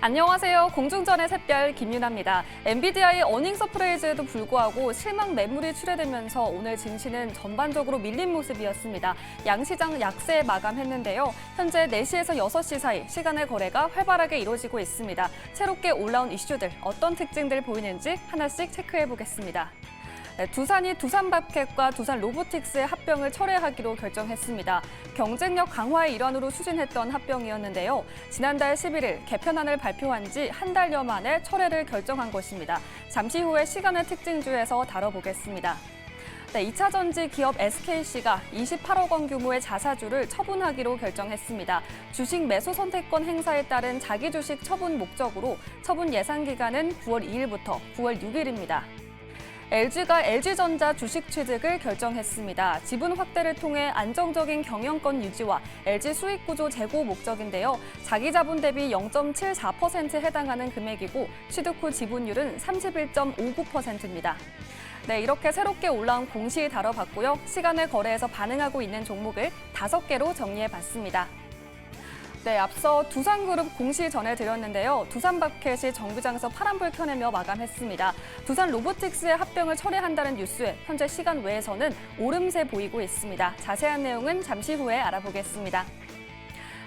안녕하세요. 공중전의 샛별 김윤아입니다. 엔비디아의 어닝 서프라이즈에도 불구하고 실망 매물이 출회되면서 오늘 증시는 전반적으로 밀린 모습이었습니다. 양시장 약세 마감했는데요. 현재 4시에서 6시 사이 시간의 거래가 활발하게 이루어지고 있습니다. 새롭게 올라온 이슈들 어떤 특징들 보이는지 하나씩 체크해 보겠습니다. 두산이 두산밥켓과 두산 로보틱스의 합병을 철회하기로 결정했습니다. 경쟁력 강화의 일환으로 추진했던 합병이었는데요. 지난달 11일 개편안을 발표한 지 한 달여 만에 철회를 결정한 것입니다. 잠시 후에 시간의 특징주에서 다뤄보겠습니다. 2차 전지 기업 SKC가 28억 원 규모의 자사주를 처분하기로 결정했습니다. 주식 매수 선택권 행사에 따른 자기 주식 처분 목적으로 처분 예상 기간은 9월 2일부터 9월 6일입니다. LG가 LG전자 주식 취득을 결정했습니다. 지분 확대를 통해 안정적인 경영권 유지와 LG 수익 구조 제고 목적인데요. 자기 자본 대비 0.74%에 해당하는 금액이고 취득 후 지분율은 31.59%입니다. 이렇게 새롭게 올라온 공시 다뤄봤고요. 시간의 거래에서 반응하고 있는 종목을 5개로 정리해봤습니다. 앞서 두산그룹 공시 전해드렸는데요. 두산밥켓이 정규장에서 파란불 켜내며 마감했습니다. 두산 로보틱스의 합병을 철회한다는 뉴스에 현재 시간 외에서는 오름세 보이고 있습니다. 자세한 내용은 잠시 후에 알아보겠습니다.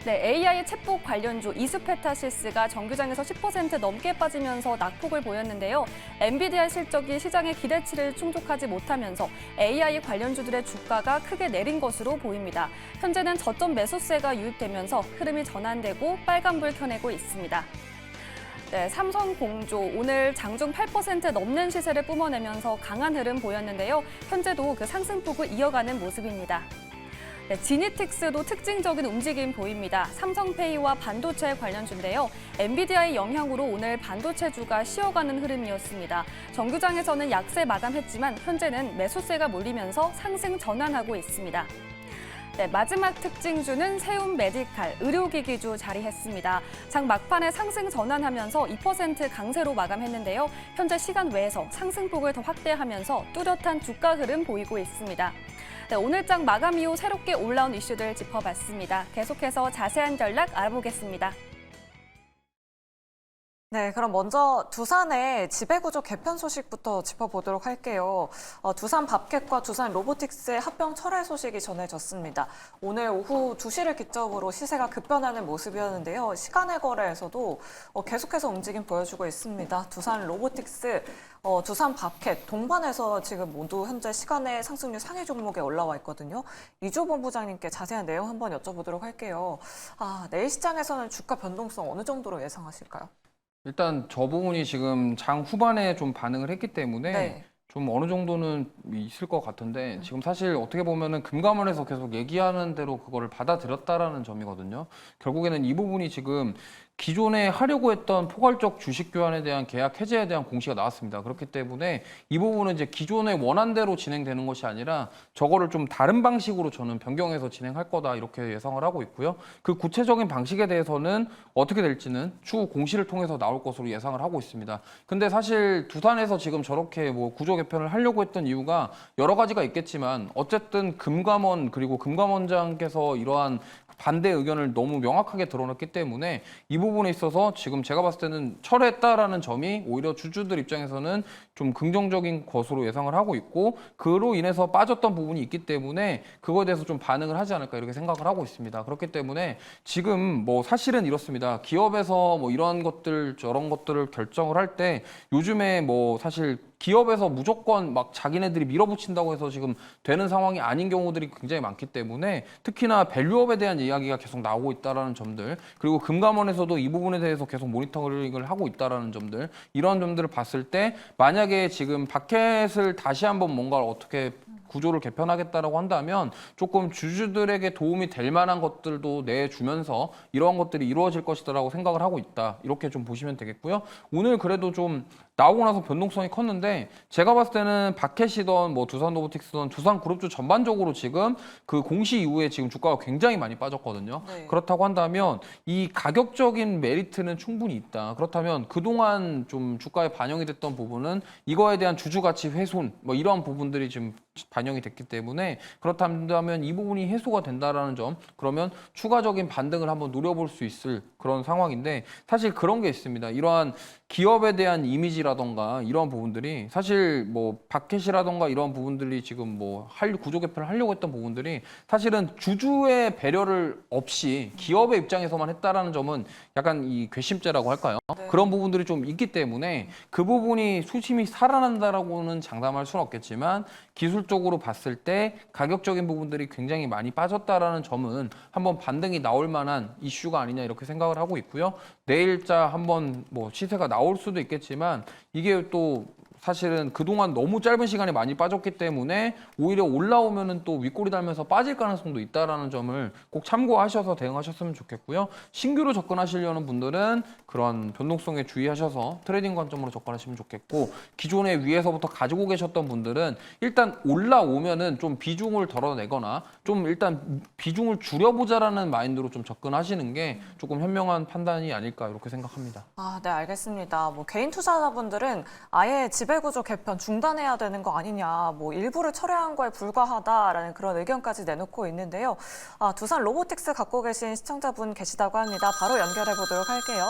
AI 챗봇 관련주 이스페타시스가 정규장에서 10% 넘게 빠지면서 낙폭을 보였는데요. 엔비디아 실적이 시장의 기대치를 충족하지 못하면서 AI 관련주들의 주가가 크게 내린 것으로 보입니다. 현재는 저점 매수세가 유입되면서 흐름이 전환되고 빨간불 켜내고 있습니다. 삼성공조 오늘 장중 8% 넘는 시세를 뿜어내면서 강한 흐름 보였는데요. 현재도 그 상승폭을 이어가는 모습입니다. 지니틱스도 특징적인 움직임 보입니다. 삼성페이와 반도체 관련주인데요. 엔비디아의 영향으로 오늘 반도체주가 쉬어가는 흐름이었습니다. 정규장에서는 약세 마감했지만 현재는 매수세가 몰리면서 상승 전환하고 있습니다. 마지막 특징주는 세움 메디칼, 의료기기주 자리했습니다. 장 막판에 상승 전환하면서 2% 강세로 마감했는데요. 현재 시간 외에서 상승폭을 더 확대하면서 뚜렷한 주가 흐름 보이고 있습니다. 오늘 장 마감 이후 새롭게 올라온 이슈들 짚어봤습니다. 계속해서 자세한 전략 알아보겠습니다. 그럼 먼저 두산의 지배구조 개편 소식부터 짚어보도록 할게요. 두산 밥켓과 두산 로보틱스의 합병 철회 소식이 전해졌습니다. 오늘 오후 2시를 기점으로 시세가 급변하는 모습이었는데요. 시간의 거래에서도 계속해서 움직임 보여주고 있습니다. 두산 로보틱스, 두산 밥켓, 동반해서 지금 모두 현재 시간의 상승률 상위 종목에 올라와 있거든요. 이조 본부장님께 자세한 내용 한번 여쭤보도록 할게요. 내일 시장에서는 주가 변동성 어느 정도로 예상하실까요? 일단 저 부분이 지금 장 후반에 좀 반응을 했기 때문에 좀 어느 정도는 있을 것 같은데 지금 사실 어떻게 보면은 금감원에서 계속 얘기하는 대로 그거를 받아들였다라는 점이거든요. 결국에는 이 부분이 지금 기존에 하려고 했던 포괄적 주식 교환에 대한 계약 해제에 대한 공시가 나왔습니다. 그렇기 때문에 이 부분은 이제 기존에 원안대로 진행되는 것이 아니라 저거를 좀 다른 방식으로 저는 변경해서 진행할 거다 이렇게 예상을 하고 있고요. 그 구체적인 방식에 대해서는 어떻게 될지는 추후 공시를 통해서 나올 것으로 예상을 하고 있습니다. 근데 사실 두산에서 지금 저렇게 뭐 구조 개편을 하려고 했던 이유가 여러 가지가 있겠지만 어쨌든 금감원 그리고 금감원장께서 이러한 반대 의견을 너무 명확하게 드러냈기 때문에 이 부분에 있어서 지금 제가 봤을 때는 철회했다라는 점이 오히려 주주들 입장에서는 좀 긍정적인 것으로 예상을 하고 있고 그로 인해서 빠졌던 부분이 있기 때문에 그거에 대해서 좀 반응을 하지 않을까 이렇게 생각을 하고 있습니다. 그렇기 때문에 지금 뭐 사실은 이렇습니다. 기업에서 뭐 이런 것들 저런 것들을 결정을 할 때 요즘에 뭐 사실 기업에서 무조건 막 자기네들이 밀어붙인다고 해서 지금 되는 상황이 아닌 경우들이 굉장히 많기 때문에 특히나 밸류업에 대한 이야기가 계속 나오고 있다라는 점들 그리고 금감원에서도 이 부분에 대해서 계속 모니터링을 하고 있다라는 점들 이런 점들을 봤을 때 만약에 지금 바켓을 다시 한번 뭔가 어떻게 구조를 개편하겠다라고 한다면 조금 주주들에게 도움이 될 만한 것들도 내주면서 이러한 것들이 이루어질 것이다라고 생각을 하고 있다. 이렇게 좀 보시면 되겠고요. 오늘 그래도 좀 나오고 나서 변동성이 컸는데 제가 봤을 때는 바켓이던 뭐 두산 로보틱스든 두산 그룹주 전반적으로 지금 그 공시 이후에 지금 주가가 굉장히 많이 빠졌거든요. 그렇다고 한다면 이 가격적인 메리트는 충분히 있다. 그렇다면 그동안 좀 주가에 반영이 됐던 부분은 이거에 대한 주주 가치 훼손 뭐 이러한 부분들이 지금 반영이 됐기 때문에 그렇다면 이 부분이 해소가 된다라는 점, 그러면 추가적인 반등을 한번 노려볼 수 있을 그런 상황인데 사실 그런 게 있습니다. 이러한 기업에 대한 이미지라던가 이런 부분들이 사실 뭐 바켓이라던가 이런 부분들이 지금 뭐 구조 개편을 하려고 했던 부분들이 사실은 주주의 배려를 없이 기업의 입장에서만 했다라는 점은 약간 이 괘씸죄라고 할까요? 네. 그런 부분들이 좀 있기 때문에 그 부분이 수심이 살아난다라고는 장담할 수는 없겠지만 기술적으로 봤을 때 가격적인 부분들이 굉장히 많이 빠졌다라는 점은 한번 반등이 나올 만한 이슈가 아니냐 이렇게 생각을 하고 있고요. 내일자 한번 뭐 시세가 나올 수도 있겠지만 이게 또 사실은 그동안 너무 짧은 시간에 많이 빠졌기 때문에 오히려 올라오면은 또 윗골이 달면서 빠질 가능성도 있다라는 점을 꼭 참고하셔서 대응하셨으면 좋겠고요. 신규로 접근하시려는 분들은 그런 변동성에 주의하셔서 트레이딩 관점으로 접근하시면 좋겠고, 기존에 위에서부터 가지고 계셨던 분들은 일단 올라오면은 좀 비중을 덜어내거나 좀 일단 비중을 줄여보자라는 마인드로 좀 접근하시는 게 조금 현명한 판단이 아닐까 이렇게 생각합니다. 아, 네, 알겠습니다. 뭐 개인 투자자분들은 아예 지배구조 개편 중단해야 되는 거 아니냐, 뭐 일부를 철회한 거에 불과하다라는 그런 의견까지 내놓고 있는데요. 아, 두산 로보틱스 갖고 계신 시청자분 계시다고 합니다. 바로 연결해 보도록 할게요.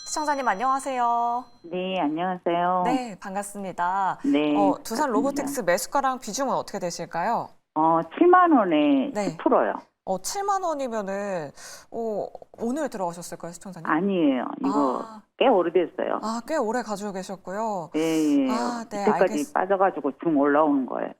시청자님 안녕하세요. 네, 안녕하세요. 네, 반갑습니다. 네. 두산 로보틱스 매수가랑 비중은 어떻게 되실까요? 7만 원에 네. 10%요. 7만 원이면은 오늘 들어가셨을까요, 시청자님? 아니에요. 이거 꽤 오래됐어요. 꽤 오래 가지고 계셨고요. 예, 예. 네, 그때까지 빠져가지고 중 올라오는 거예요.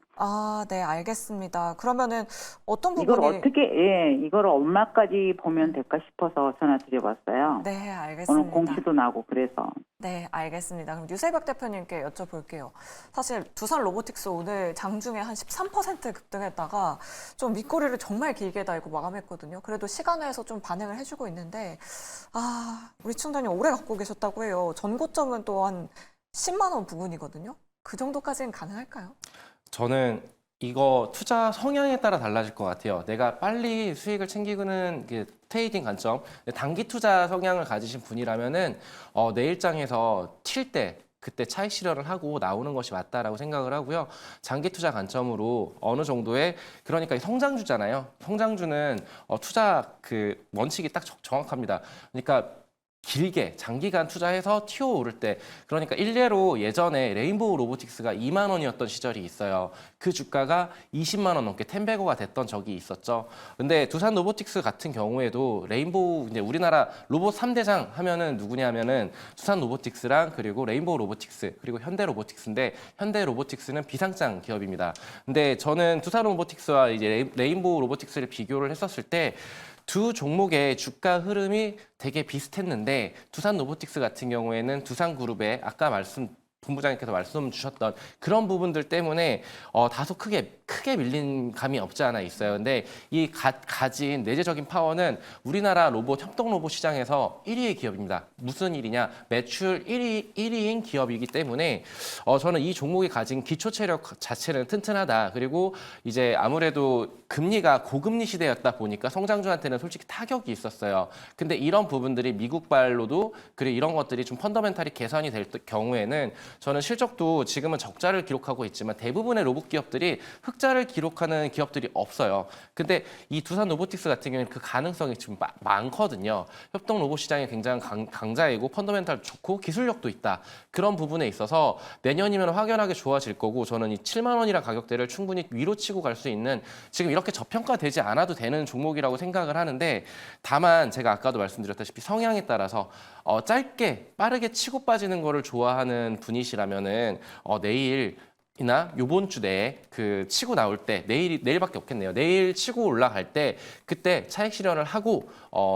네, 알겠습니다. 그러면은 어떤 이걸 부분이 이걸 얼마까지 보면 될까 싶어서 전화 드려봤어요. 네, 오늘 알겠습니다. 공시도 나고 그래서. 네, 알겠습니다. 그럼 유세벽 대표님께 여쭤볼게요. 사실 두산 로보틱스 오늘 장중에 한 13% 급등했다가 좀 윗꼬리를 정말 길게 달고 마감했거든요. 그래도 시간외에서 좀 반응을 해주고 있는데 우리 시청자님 오래 갖고 계셨다고 해요. 전고점은 또 한 10만 원 부근이거든요. 그 정도까지는 가능할까요? 저는 이거 투자 성향에 따라 달라질 것 같아요. 내가 빨리 수익을 챙기는 트레이딩 관점, 단기 투자 성향을 가지신 분이라면은 내일장에서 튈 때 그때 차익 실현을 하고 나오는 것이 맞다라고 생각을 하고요. 장기 투자 관점으로 어느 정도의 그러니까 성장주잖아요. 성장주는 투자 원칙이 딱 정확합니다. 그러니까 길게 장기간 투자해서 튀어오를 때, 그러니까 일례로 예전에 레인보우 로보틱스가 2만 원이었던 시절이 있어요. 그 주가가 20만 원 넘게 텐베거가 됐던 적이 있었죠. 근데 두산 로보틱스 같은 경우에도 레인보우 이제 우리나라 로봇 3대장 하면은 누구냐면은 두산 로보틱스랑 그리고 레인보우 로보틱스 그리고 현대 로보틱스인데, 현대 로보틱스는 비상장 기업입니다. 근데 저는 두산 로보틱스와 이제 레인보우 로보틱스를 비교를 했었을 때 두 종목의 주가 흐름이 되게 비슷했는데, 두산 로보틱스 같은 경우에는 두산그룹의 아까 본부장님께서 말씀 주셨던 그런 부분들 때문에 다소 크게 밀린 감이 없지 않아 있어요. 근데 이 가진 내재적인 파워는 우리나라 협동 로봇 시장에서 1위의 기업입니다. 무슨 일이냐? 매출 1위인 기업이기 때문에 저는 이 종목이 가진 기초 체력 자체는 튼튼하다. 그리고 이제 아무래도 금리가 고금리 시대였다 보니까 성장주한테는 솔직히 타격이 있었어요. 근데 이런 부분들이 미국발로도 그리고 이런 것들이 좀 펀더멘탈이 개선이 될 경우에는 저는 실적도 지금은 적자를 기록하고 있지만 대부분의 로봇 기업들이 흑자를 기록하는 기업들이 없어요. 근데 이 두산 로보틱스 같은 경우는 그 가능성이 지금 많거든요. 협동 로봇 시장이 굉장히 강자이고 펀더멘탈 좋고 기술력도 있다. 그런 부분에 있어서 내년이면 확연하게 좋아질 거고, 저는 이 7만 원이라는 가격대를 충분히 위로 치고 갈 수 있는, 지금 이렇게 저평가되지 않아도 되는 종목이라고 생각을 하는데, 다만 제가 아까도 말씀드렸다시피 성향에 따라서 짧게 빠르게 치고 빠지는 거를 좋아하는 분이시라면은 내일이나 요번 주 내에 치고 나올 때, 내일밖에 없겠네요. 내일 치고 올라갈 때 그때 차익 실현을 하고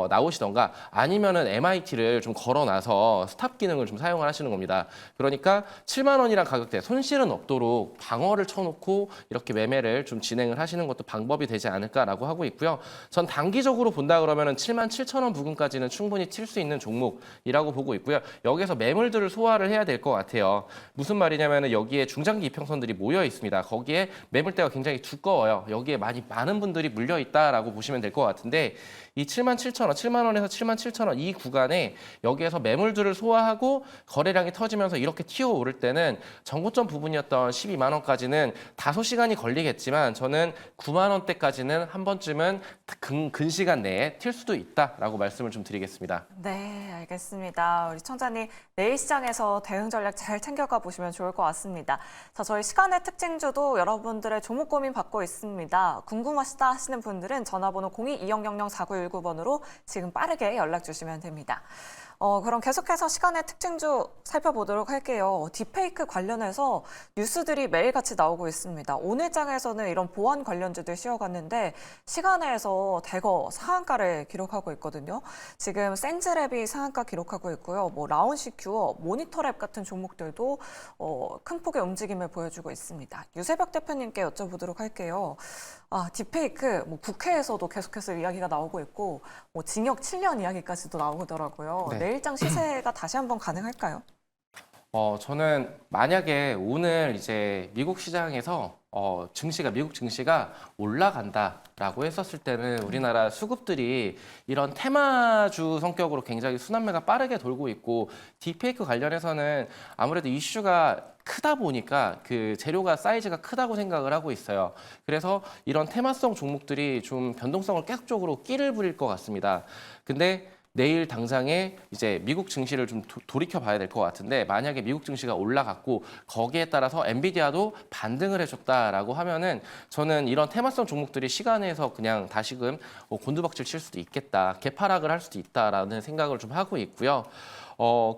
나오시던가, 아니면은 MIT를 좀 걸어놔서 스탑 기능을 좀 사용을 하시는 겁니다. 그러니까 7만 원이란 가격대 손실은 없도록 방어를 쳐놓고 이렇게 매매를 좀 진행을 하시는 것도 방법이 되지 않을까라고 하고 있고요. 전 단기적으로 본다 그러면은 7만 7천 원 부근까지는 충분히 칠 수 있는 종목이라고 보고 있고요. 여기서 매물들을 소화를 해야 될 것 같아요. 무슨 말이냐면은 여기에 중장기 이평선 지평선들이 모여 있습니다. 거기에 매물대가 굉장히 두꺼워요. 여기에 많은 분들이 물려 있다라고 보시면 될 것 같은데 이 77,000원, 7만 원에서 77,000원 이 구간에 여기에서 매물들을 소화하고 거래량이 터지면서 이렇게 튀어오를 때는 전고점 부분이었던 12만 원까지는 다소 시간이 걸리겠지만 저는 9만 원대까지는 한 번쯤은 근시간 내에 튈 수도 있다라고 말씀을 좀 드리겠습니다. 네, 알겠습니다. 우리 청자님 내일 시장에서 대응 전략 잘 챙겨가 보시면 좋을 것 같습니다. 자, 저희 시간의 특징주도 여러분들의 종목 고민 받고 있습니다. 궁금하시다 하시는 분들은 전화번호 02-2000-4919번으로 지금 빠르게 연락 주시면 됩니다. 그럼 계속해서 시간의 특징주 살펴보도록 할게요. 딥페이크 관련해서 뉴스들이 매일같이 나오고 있습니다. 오늘 장에서는 이런 보안 관련주들 쉬어갔는데 시간에서 대거 상한가를 기록하고 있거든요. 지금 센즈랩이 상한가 기록하고 있고요. 뭐 라운시큐어, 모니터랩 같은 종목들도 큰 폭의 움직임을 보여주고 있습니다. 유세벽 대표님께 여쭤보도록 할게요. 딥페이크, 국회에서도 계속해서 이야기가 나오고 있고, 징역 7년 이야기까지도 나오더라고요. 네. 내일장 시세가 다시 한번 가능할까요? 저는 만약에 오늘 이제 미국 시장에서 미국 증시가 올라간다라고 했었을 때는 우리나라 수급들이 이런 테마주 성격으로 굉장히 순환매가 빠르게 돌고 있고 딥페이크 관련해서는 아무래도 이슈가 크다 보니까 그 재료가 사이즈가 크다고 생각을 하고 있어요. 그래서 이런 테마성 종목들이 좀 변동성을 계속적으로 끼를 부릴 것 같습니다. 근데 내일 당장에 이제 미국 증시를 좀 돌이켜 봐야 될 것 같은데 만약에 미국 증시가 올라갔고 거기에 따라서 엔비디아도 반등을 해줬다라고 하면은 저는 이런 테마성 종목들이 시간에서 그냥 다시금 곤두박질 칠 수도 있겠다, 개파락을 할 수도 있다라는 생각을 좀 하고 있고요.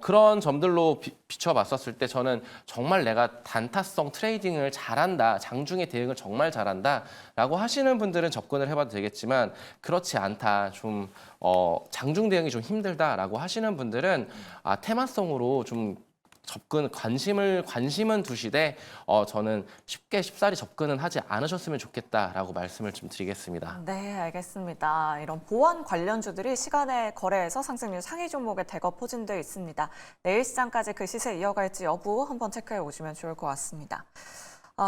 그런 점들로 비춰봤었을 때 저는 정말 내가 단타성 트레이딩을 잘한다, 장중에 대응을 정말 잘한다라고 하시는 분들은 접근을 해봐도 되겠지만 그렇지 않다, 좀 장중 대응이 좀 힘들다라고 하시는 분들은 테마성으로 좀 관심은 두시되 저는 쉽사리 접근은 하지 않으셨으면 좋겠다라고 말씀을 좀 드리겠습니다. 네, 알겠습니다. 이런 보안 관련주들이 시간의 거래에서 상승률 상위 종목에 대거 포진되어 있습니다. 내일 시장까지 그 시세 이어갈지 여부 한번 체크해 오시면 좋을 것 같습니다.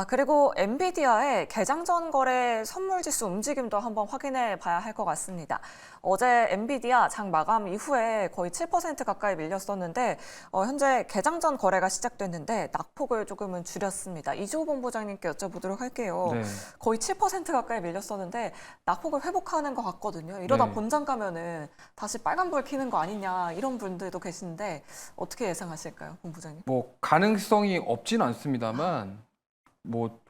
그리고 엔비디아의 개장 전 거래 선물 지수 움직임도 한번 확인해 봐야 할 것 같습니다. 어제 엔비디아 장 마감 이후에 거의 7% 가까이 밀렸었는데 현재 개장 전 거래가 시작됐는데 낙폭을 조금은 줄였습니다. 이주호 본부장님께 여쭤보도록 할게요. 네. 거의 7% 가까이 밀렸었는데 낙폭을 회복하는 것 같거든요. 이러다 네. 본장 가면은 다시 빨간불 켜는 거 아니냐 이런 분들도 계신데 어떻게 예상하실까요, 본부장님? 가능성이 없진 않습니다만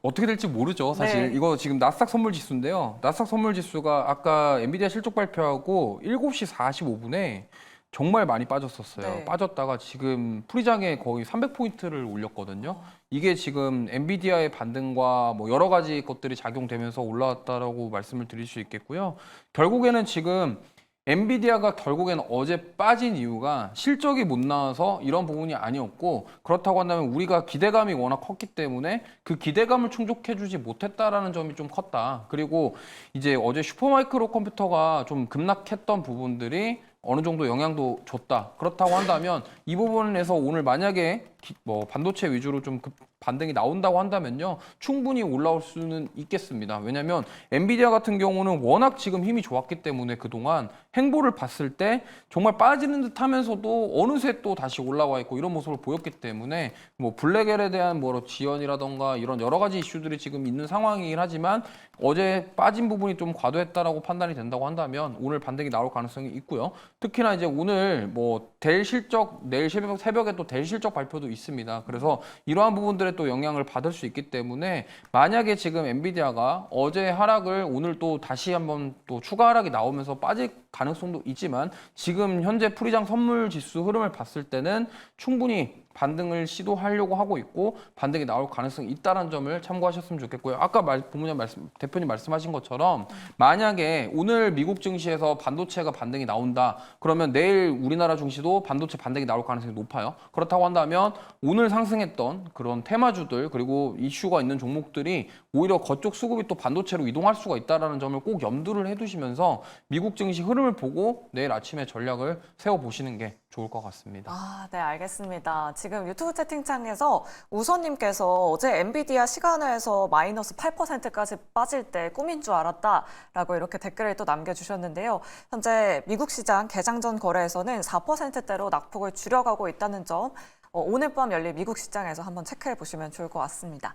어떻게 될지 모르죠. 사실 네. 이거 지금 나스닥 선물 지수인데요. 나스닥 선물 지수가 아까 엔비디아 실적 발표하고 7시 45분에 정말 많이 빠졌었어요. 네. 빠졌다가 지금 프리장에 거의 300포인트를 올렸거든요. 이게 지금 엔비디아의 반등과 여러 가지 것들이 작용되면서 올라왔다라고 말씀을 드릴 수 있겠고요. 결국에는 지금 엔비디아가 결국에는 어제 빠진 이유가 실적이 못 나와서 이런 부분이 아니었고, 그렇다고 한다면 우리가 기대감이 워낙 컸기 때문에 그 기대감을 충족해주지 못했다라는 점이 좀 컸다. 그리고 이제 어제 슈퍼마이크로 컴퓨터가 좀 급락했던 부분들이 어느 정도 영향도 줬다. 그렇다고 한다면 이 부분에서 오늘 만약에 반도체 위주로 좀 반등이 나온다고 한다면요, 충분히 올라올 수는 있겠습니다. 왜냐하면 엔비디아 같은 경우는 워낙 지금 힘이 좋았기 때문에 그동안 행보를 봤을 때 정말 빠지는 듯 하면서도 어느새 또 다시 올라와 있고 이런 모습을 보였기 때문에 블랙엘에 대한 지연이라던가 이런 여러 가지 이슈들이 지금 있는 상황이긴 하지만 어제 빠진 부분이 좀 과도했다라고 판단이 된다고 한다면 오늘 반등이 나올 가능성이 있고요. 특히나 이제 오늘 델 실적, 내일 새벽에 또 델 실적 발표도 있습니다. 그래서 이러한 부분들에 또 영향을 받을 수 있기 때문에 만약에 지금 엔비디아가 어제 하락을 오늘 또 다시 한번 또 추가 하락이 나오면서 빠질 가능성도 있지만 지금 현재 프리장 선물 지수 흐름을 봤을 때는 충분히 반등을 시도하려고 하고 있고 반등이 나올 가능성이 있다는 점을 참고하셨으면 좋겠고요. 아까 대표님 말씀하신 것처럼 만약에 오늘 미국 증시에서 반도체가 반등이 나온다. 그러면 내일 우리나라 증시도 반도체 반등이 나올 가능성이 높아요. 그렇다고 한다면 오늘 상승했던 그런 테마주들 그리고 이슈가 있는 종목들이 오히려 그쪽 수급이 또 반도체로 이동할 수가 있다는 점을 꼭 염두를 해두시면서 미국 증시 흐름을 흐름을 보고 내일 아침에 전략을 세워보시는 게 좋을 것 같습니다. 네, 알겠습니다. 지금 유튜브 채팅창에서 우선님께서 어제 엔비디아 시간외에서 마이너스 8%까지 빠질 때 꿈인 줄 알았다라고 이렇게 댓글을 또 남겨주셨는데요. 현재 미국 시장 개장 전 거래에서는 4%대로 낙폭을 줄여가고 있다는 점, 오늘 밤 열릴 미국 시장에서 한번 체크해 보시면 좋을 것 같습니다.